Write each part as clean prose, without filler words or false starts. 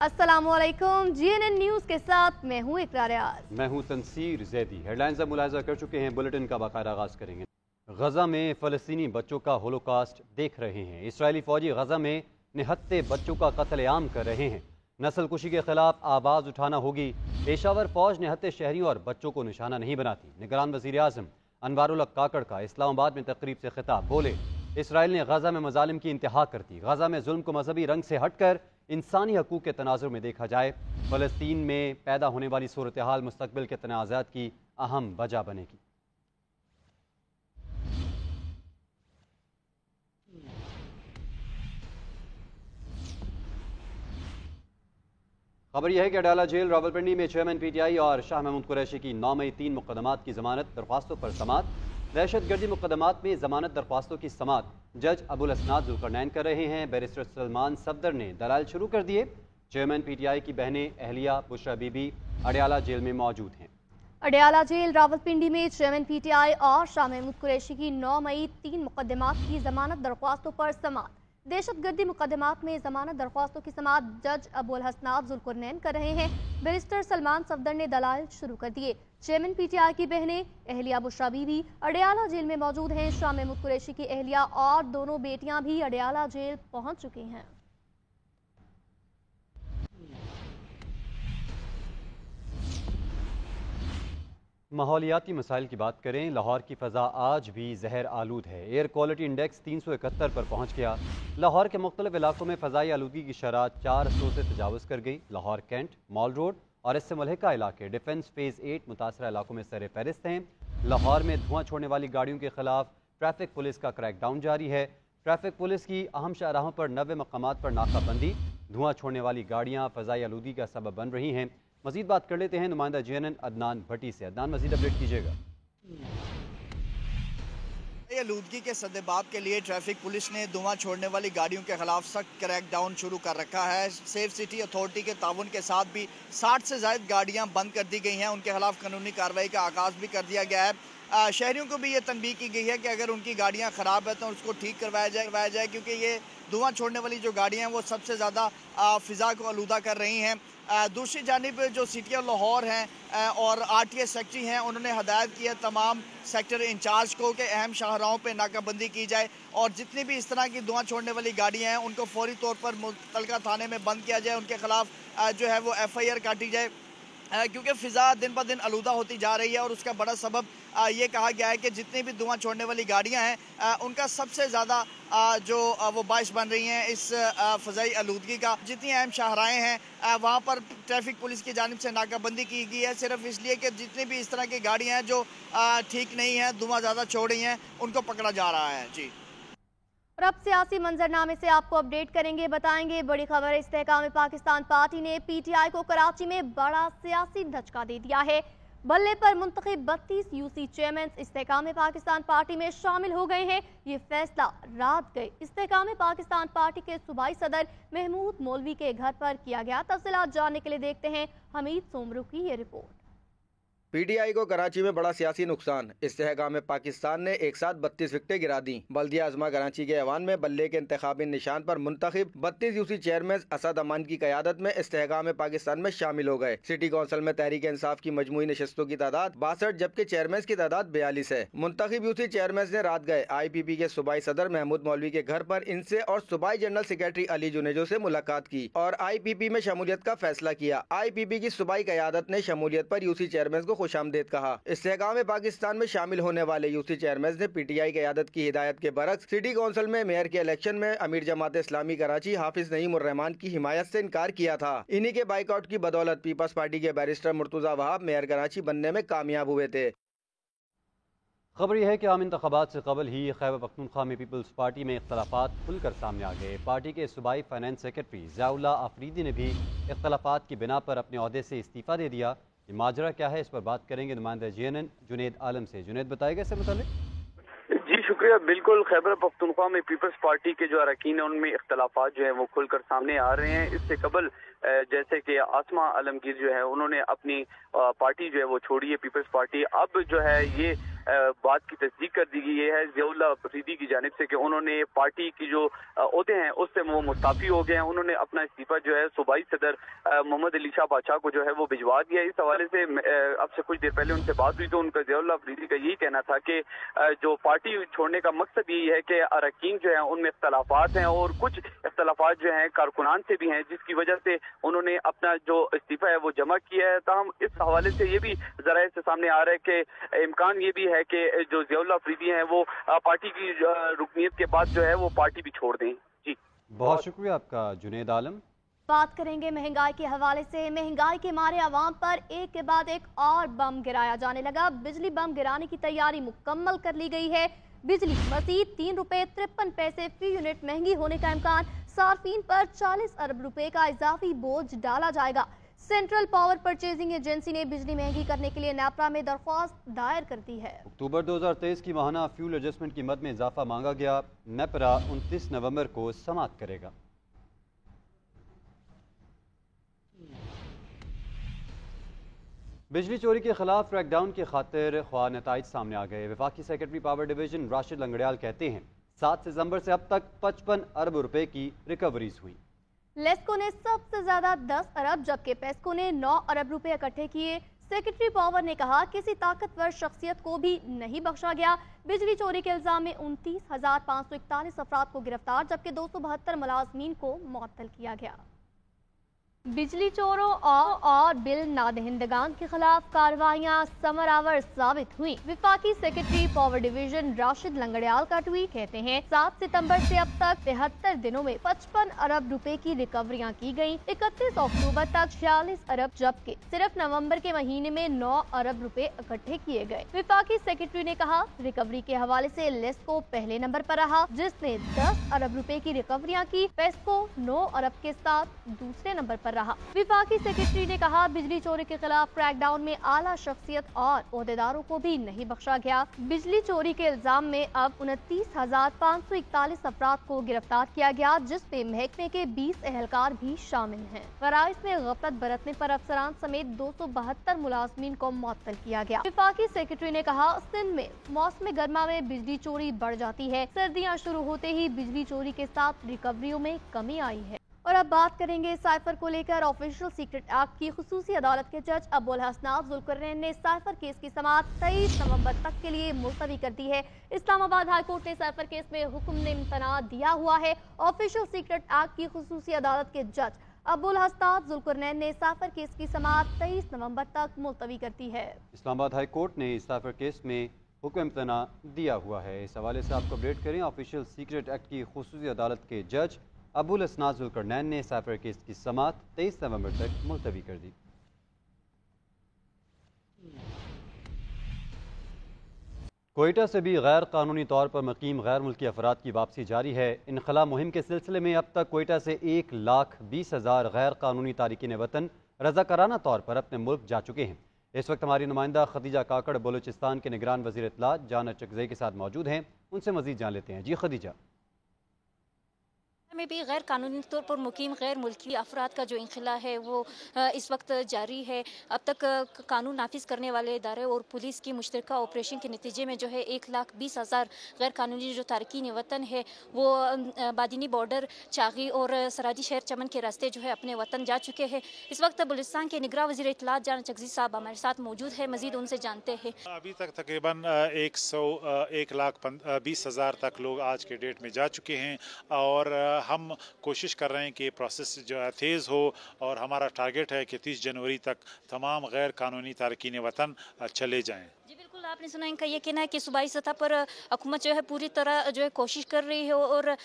अस्सलामुअलैकुम। GNN news के साथ मैं हूँ इकरार रियाज। मैं हूँ तनसीर जैदी। हेडलाइंस अब मुलाहिजा कर चुके हैं, बुलेटिन का बाकायदा आगाज़ करेंगे। गजा में फ़लस्तीनी बच्चों का होलोकास्ट देख रहे हैं। इसराइली फ़ौजी गजा में निहत्ते बच्चों का कत्लेआम कर रहे हैं। नस्ल कुशी के खिलाफ आवाज़ उठाना होगी। पेशावर फ़ौज निहत्ते शहरियों और बच्चों को निशाना नहीं बनाती। निगरान वज़ीर आज़म अनवारुल हक काकड़ का इस्लामाबाद में तकरीब से खिताब। बोले, इसराइल ने गजा में मजालिम की इंतहा कर दी। गजा में जुल्म को मजहबी रंग से हटकर इंसानी हकूक़ के तनाजुर में देखा जाए। फ़लस्तीन में पैदा होने वाली सूरत हाल मुस्तक़बिल के तनाज़ात की अहम वजह बनेगी। खबर यह है कि अडाला जेल रावलपिंडी में चेयरमैन पीटीआई और शाह महमूद कुरैशी की 9 मई 3 मुकदमात की जमानत दरख्वास्तों पर समात। दहशत गर्दी मुकदमात में जमानत दरख्वास्तों की समात जज अबुल असनाद जुल्करनैन कर रहे हैं। बैरिस्टर सलमान सफदर ने दलाल शुरू कर दिए। चेयरमैन पीटीआई की बहनें अहलिया बुशरा बीबी अडयाला जेल में मौजूद हैं। अडयाला जेल रावलपिंडी में चेयरमैन पीटीआई और शाह महमूद कुरैशी की 9 मई 3 मुकदमात की जमानत दरख्वास्तों पर समात। दहशत गर्दी मुकदमात में जमानत दरख्वास्तों की समात जज अबुल हसनाद जुल्करनैन कर रहे हैं। बैरिस्टर सलमान सफदर ने दलाल शुरू कर दिए। चेयरमैन पीटीआई की बहनें अहलिया बुशरा बीबी अडयाला जेल में मौजूद हैं। शाह महमूद कुरैशी की अहलिया और दोनों बेटियां भी अडयाला जेल पहुंच चुकी हैं। माहौलियाती मसाइल की बात करें, लाहौर की फ़ज़ा आज भी जहर आलूद है। एयर क्वालिटी इंडेक्स 371 पर पहुँच गया। लाहौर के मुख्तलिफ इलाकों में फ़ज़ाई आलूदगी की शरह 400 से तजावज़ कर गई। लाहौर कैंट, मॉल रोड और इससे मुल्हिका इलाके डिफेंस फेज़ 8 मुतासरा इलाकों में सर फहरिस्त हैं। लाहौर में धुआं छोड़ने वाली गाड़ियों के खिलाफ ट्रैफिक पुलिस का क्रैकडाउन जारी है। ट्रैफिक पुलिस की अहम शाहराहों पर 90 मकामात पर नाकाबंदी। धुआं छोड़ने वाली गाड़ियाँ फ़ज़ाई आलूदगी का सबब बन रही हैं। मजीद बात कर लेते हैं नुमाइंदा जीएनएन अदनान भट्टी से। अदनान, मजीद अपडेट कीजिएगा। आलूदगी के सद्देबाब के लिए ट्रैफिक पुलिस ने धुआं छोड़ने वाली गाड़ियों के खिलाफ सख्त क्रैकडाउन शुरू कर रखा है। सेफ सिटी अथॉरिटी के ताउन के साथ भी 60 से ज़ायद गाड़ियां बंद कर दी गई हैं। उनके खिलाफ कानूनी कार्रवाई का आगाज़ भी कर दिया गया है। शहरियों को भी ये तनबीह की गई है कि अगर उनकी गाड़ियां ख़राब है तो उसको ठीक करवाया जाए क्योंकि ये धुआं छोड़ने वाली जो गाड़ियां हैं वो सबसे ज़्यादा फ़िज़ा को आलूदा कर रही हैं। दूसरी जानिब जो सिटी ऑफ लाहौर हैं और आरटीएस सेक्रेटरी हैं, उन्होंने हदायत की है तमाम सेक्टर इंचार्ज को कि अहम शाहराहों पे नाकाबंदी की जाए और जितनी भी इस तरह की धुआं छोड़ने वाली गाड़ियां हैं उनको फौरी तौर पर मुतलका थाने में बंद किया जाए। उनके खिलाफ जो है वो FIR काटी जाए क्योंकि फ़िज़ा दिन ब दिन आलूदा होती जा रही है और उसका बड़ा सबब ये कहा गया है कि जितनी भी धुआं छोड़ने वाली गाड़ियां हैं उनका सबसे ज़्यादा जो वो बाइस बन रही हैं इस फ़ज़ाई आलूदगी का। जितनी अहम शाहराएँ हैं वहाँ पर ट्रैफिक पुलिस की जानिब से नाकाबंदी की गई है सिर्फ इसलिए कि जितनी भी इस तरह की गाड़ियाँ हैं जो ठीक नहीं हैं, धुआं ज़्यादा छोड़ रही हैं, उनको पकड़ा जा रहा है। जी, और अब सियासी मंजरनामे से आपको अपडेट करेंगे, बताएंगे बड़ी खबर। इस्तेहकाम पाकिस्तान पार्टी ने पीटीआई को कराची में बड़ा सियासी धचका दे दिया है। बल्ले पर मुंतखब 32 यूसी चेयरमैन इस्तेहकाम पाकिस्तान पार्टी में शामिल हो गए हैं। ये फैसला रात गए इस्तेहकाम पाकिस्तान पार्टी के सूबाई सदर महमूद मौलवी के घर पर किया गया। तफसीलात जानने के लिए देखते हैं हमीद सोमरू की ये रिपोर्ट। पीटीआई को कराची में बड़ा सियासी नुकसान। इस्तेहकाम पाकिस्तान ने एक साथ 32 विकटें गिरा दी। बल्दिया अजमा कराची के ऐवान में बल्ले के इंतखाबी निशान पर मुंतखब 32 यूसी चेयरमैन असद अमान की क़यादत में इस्तेहकाम पाकिस्तान में शामिल हो गए। सिटी कौंसिल में तहरीक इंसाफ की मजमूई नशस्तों की तादाद 62 जबकि चेयरमैन की तादाद 42 है। मुंतखब यूसी चेयरमैन ने रात गए IPP के सूबाई सदर महमूद मौलवी के घर पर इनसे और सूबाई जनरल सेक्रेटरी अली जुनेजो से मुलाकात की और IPP में शमूलियत का फैसला किया। IPP की सूबाई क़यादत ने शमूलियत पर यूसी चेयरमैन को खुशामदीद कहा। इस्तेहकाम पाकिस्तान में शामिल होने वाले यूसी चेयरमैन ने पीटीआई क़यादत की हिदायत के बरक्स सिटी कौंसिल में मेयर के इलेक्शन में अमीर जमात इस्लामी कराची हाफिज नईम उर रहमान की हिमायत से इनकार किया था। इन्हीं के बाइकआउट की बदौलत पीपल्स पार्टी के बैरिस्टर मुर्तुजा वहाब मेयर कराची बनने में कामयाब हुए थे। खबर यह है कि आम इंतखाबात से कबल ही खैबर पख्तूनख्वा में पीपल्स पार्टी में इख्तलाफात खुलकर सामने आ गए। पार्टी के सूबाई फाइनेंस सेक्रेटरी ज़ियाउल्लाह आफरीदी ने भी इख्तलाफात की बिना पर अपने ओहदे से इस्तीफ़ा दे दिया। ये माजरा क्या है, इस पर बात करेंगे नुमाइंदा जीएनएन जुनेद आलम से। जुनेद, बताएगा इससे मुताल्लिक। जी शुक्रिया। बिल्कुल, खैबर पख्तूनख्वा में पीपल्स पार्टी के जो अरकान हैं उनमें इख्तलाफात जो है वो खुलकर सामने आ रहे हैं। इससे कबल जैसे कि आसमा आलमगीर जो है उन्होंने अपनी पार्टी जो है वो छोड़ी है, पीपल्स पार्टी। अब जो है ये बात की तस्दीक कर दी गई है ज़ियाउल्लाह अफरीदी की जानिब से कि उन्होंने पार्टी की जो ओहदे हैं उससे वो मुस्ताफ़ी हो गए हैं। उन्होंने अपना इस्तीफ़ा जो है सूबाई सदर मोहम्मद अली शाह बादशाह को जो है वो भिजवा दिया। इस हवाले से अब से कुछ देर पहले उनसे बात हुई तो उनका ज़ियाउल्लाह अफरीदी का यही कहना था कि जो पार्टी छोड़ने का मकसद यही है कि अरकान जो है उनमें इख्तलाफात हैं और कुछ इख्तलाफात जो हैं कारकुनान से भी हैं, जिसकी वजह से उन्होंने अपना जो इस्तीफ़ा है वो जमा किया है। ताहम इस हवाले से ये भी ज़राए से सामने आ रहा है कि इम्कान ये भी है कि जो ज़ियाउल्लाह अफरीदी हैं वो पार्टी की रुकनीत के बाद जो है वो पार्टी भी छोड़ दें। जी बहुत शुक्रिया आपका जुनेद आलम। बात करेंगे महंगाई के हवाले से। महंगाई के मारे आवाम पर एक के बाद एक और बम गिराया जाने लगा। बिजली बम गिराने की तैयारी मुकम्मल कर ली गई है। बिजली मजीद 3 रुपए 53 पैसे फी यूनिट महंगी होने का इम्कान। सार्फिन पर 40 अरब रुपए का इजाफी बोझ डाला जाएगा। सेंट्रल पावर परचेजिंग एजेंसी ने बिजली महंगी करने के लिए नेपरा में दरख्वास्त दायर कर दी है। अक्टूबर 2023 की माहाना फ्यूल एडजस्टमेंट की मद में इजाफा मांगा गया। नेपरा 29 नवंबर को समाप्त करेगा। बिजली चोरी के खिलाफ क्रैकडाउन की खातिर ख्वाह नताइज सामने आ गए। वफाकी secretary power division Rashid Langrial कहते हैं 7 सितंबर से अब तक 55 अरब रुपए की रिकवरीज हुई। लेस्को ने सबसे ज्यादा 10 अरब जबकि पेस्को ने 9 अरब रुपए इकट्ठे किए। सेक्रेटरी पावर ने कहा किसी ताकतवर शख्सियत को भी नहीं बख्शा गया। बिजली चोरी के इल्जाम में 29,541 अफराद को गिरफ्तार जबकि 272 मुलाजमीन को मुअत्तल किया गया। बिजली चोरों और बिल नादहिंदगान के खिलाफ कार्रवाइयां समरावर साबित हुई। विफाकी secretary power division Rashid Langrial का ट्वीट कहते हैं 7 सितंबर से अब तक 73 दिनों में 55 अरब रुपए की रिकवरियां की गयी। 31 अक्टूबर तक 46 अरब जबकि सिर्फ नवंबर के महीने में 9 अरब रुपए इकट्ठे किए गए। विफाकी सेक्रेटरी ने कहा रिकवरी के हवाले से लेस्को पहले नंबर पर रहा जिसने 10 अरब रुपए की रिकवरियां की। पेस्को 9 अरब के साथ दूसरे नंबर पर रहा। विफाकी सेक्रेटरी ने कहा बिजली चोरी के खिलाफ क्रैकडाउन में आला शख्सियत और ओहदेदारों को भी नहीं बख्शा गया। बिजली चोरी के इल्जाम में अब 29,541 अफराद को गिरफ्तार किया गया जिसमें महकमे के 20 एहलकार भी शामिल हैं। फराइज में गफलत बरतने पर अफसरान समेत 272 मुलाजमीन को मुअत्तल किया गया। विफाकी सेक्रेटरी ने कहा सिंध में मौसम गर्मा में बिजली चोरी बढ़ जाती है। सर्दियाँ शुरू होते ही बिजली चोरी के साथ रिकवरियों में कमी आई है। और अब बात करेंगे साइफर को लेकर। ऑफिशियल सीक्रेट एक्ट की खुसूसी अदालत के जज अबुल हसनात जुल्करनैन ने साइफर केस की समाअत 23 नवंबर तक के लिए मुलतवी कर दी है। इस्लामाबाद हाई कोर्ट ने साइफर केस में हुक्म इम्तना दिया हुआ है। ऑफिशियल सीक्रेट एक्ट की खुसूसी अदालत के जज अबुल हसनात जुल्करनैन ने साइफर केस की समाअत 23 नवंबर तक मुलतवी कर दी है। इस्लामाबाद हाई कोर्ट ने साइफर केस में हुक्म इम्तना दिया हुआ है। इस हवाले से आपको अपडेट करें। ऑफिशियल सीक्रेट एक्ट की खुसूसी अदालत के जज अबुल हसनात जुल्करनैन ने साइफर केस की समाअत 23 नवंबर तक मुलतवी कर दी। कोयटा से भी गैर कानूनी तौर पर मुकीम गैर मुल्की अफराद की वापसी जारी है। इनखला मुहिम के सिलसिले में अब तक कोयटा से 1,20,000 गैर कानूनी तारिकीन वतन रज़ाकाराना तौर पर अपने मुल्क जा चुके हैं। इस वक्त हमारी नुमाइंदा खदीजा काकड़ बलूचिस्तान के निगरान वज़ीर इत्तलात जाना चकज़ई के साथ मौजूद हैं। उनसे मज़ीद जान लेते हैं। जी खदीजा, में भी गैर कानूनी तौर पर मुकीम गैर मुल्की अफराद का जो इनखला है वो इस वक्त जारी है। अब तक कानून नाफिज करने वाले इदारे और पुलिस की मुश्तरका ऑपरेशन के नतीजे में जो है 1,20,000 गैर कानूनी जो तारकीन वतन है वो बादिनी बॉर्डर, चागी और सरादी शहर चमन के रास्ते जो है अपने वतन जा चुके हैं। इस वक्त बलूचिस्तान के निगरान वज़ीर इत्तलात जाना चकज़ई साहब हमारे साथ मौजूद है। मजीद उनसे जानते हैं। अभी तक तकरीबन 1,20,000 तक लोग आज के डेट में जा चुके हैं और हम कोशिश कर रहे हैं कि प्रोसेस जो है तेज़ हो और हमारा टारगेट है कि 30 जनवरी तक तमाम गैर कानूनी तारकीन वतन चले जाएं। जी बिल्कुल, आपने सुना, इनका ये कहना है कि सूबाई सतह पर हुकूमत जो है पूरी तरह जो है कोशिश कर रही है और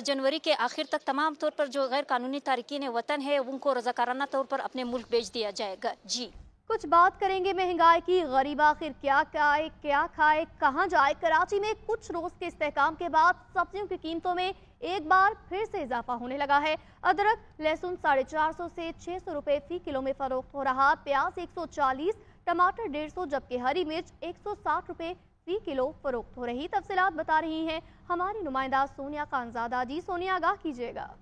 जनवरी के आखिर तक तमाम तौर पर जो गैर कानूनी तारकीन वतन है उनको रज़ाकाराना तौर पर अपने मुल्क भेज दिया जाएगा। जी कुछ बात करेंगे महंगाई की। गरीब आखिर क्या खाए, कहाँ जाए। कराची में कुछ रोज के इस्तेहकाम के बाद सब्जियों की कीमतों में एक बार फिर से इजाफा होने लगा है। अदरक, लहसुन 450 से 600 रुपए फी किलो में फरोख्त हो रहा। प्याज 140, टमाटर 150 जबकि हरी मिर्च 160 रुपए फी किलो फरोख्त हो रही। तफसीलात बता रही हैं हमारी नुमाइंदा सोनिया खानजादा। जी सोनिया, आगाह कीजिएगा।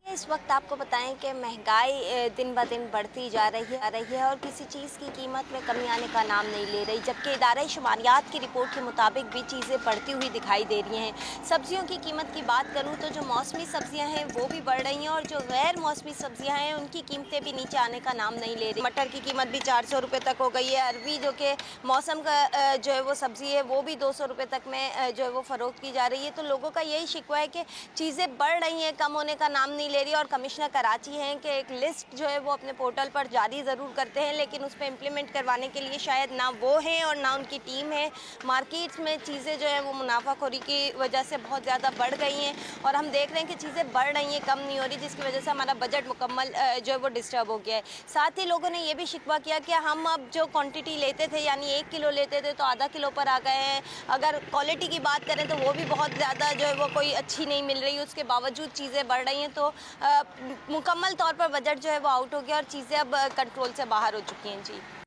इस वक्त आपको बताएं कि महंगाई दिन ब दिन बढ़ती जा रही है और किसी चीज़ की कीमत में कमी आने का नाम नहीं ले रही, जबकि इदारे शुमारियात की रिपोर्ट के मुताबिक भी चीज़ें बढ़ती हुई दिखाई दे रही हैं। सब्जियों की कीमत की बात करूं तो जो मौसमी सब्जियां हैं वो भी बढ़ रही हैं और जो गैर मौसमी सब्जियां हैं उनकी कीमतें भी नीचे आने का नाम नहीं ले रही। मटर की कीमत भी 400 रुपये तक हो गई है। अरबी जो कि मौसम का जो है वो सब्ज़ी है वो भी 200 रुपये तक में जो है वो फ़रोख्त की जा रही है। तो लोगों का यही शिकवा है कि चीज़ें बढ़ रही हैं, कम होने का नाम नहीं ले रही। और कमिश्नर कराची हैं कि एक लिस्ट जो है वो अपने पोर्टल पर जारी ज़रूर करते हैं, लेकिन उस पर इम्प्लीमेंट करवाने के लिए शायद ना वो हैं और ना उनकी टीम है। मार्केट्स में चीज़ें जो है वो मुनाफाखोरी की वजह से बहुत ज़्यादा बढ़ गई हैं और हम देख रहे हैं कि चीज़ें बढ़ रही हैं, कम नहीं हो रही, जिसकी वजह से हमारा बजट मुकम्मल जो है वो डिस्टर्ब हो गया है। साथ ही लोगों ने ये भी शिकवा किया कि हम अब जो क्वांटिटी लेते थे यानी 1 किलो लेते थे तो आधा किलो पर आ गए हैं। अगर क्वालिटी की बात करें तो वो भी बहुत ज़्यादा जो है वो कोई अच्छी नहीं मिल रही, उसके बावजूद चीज़ें बढ़ रही हैं। तो मुकम्मल तौर पर बजट जो है वो आउट हो गया और चीज़ें अब कंट्रोल से बाहर हो चुकी हैं। जी।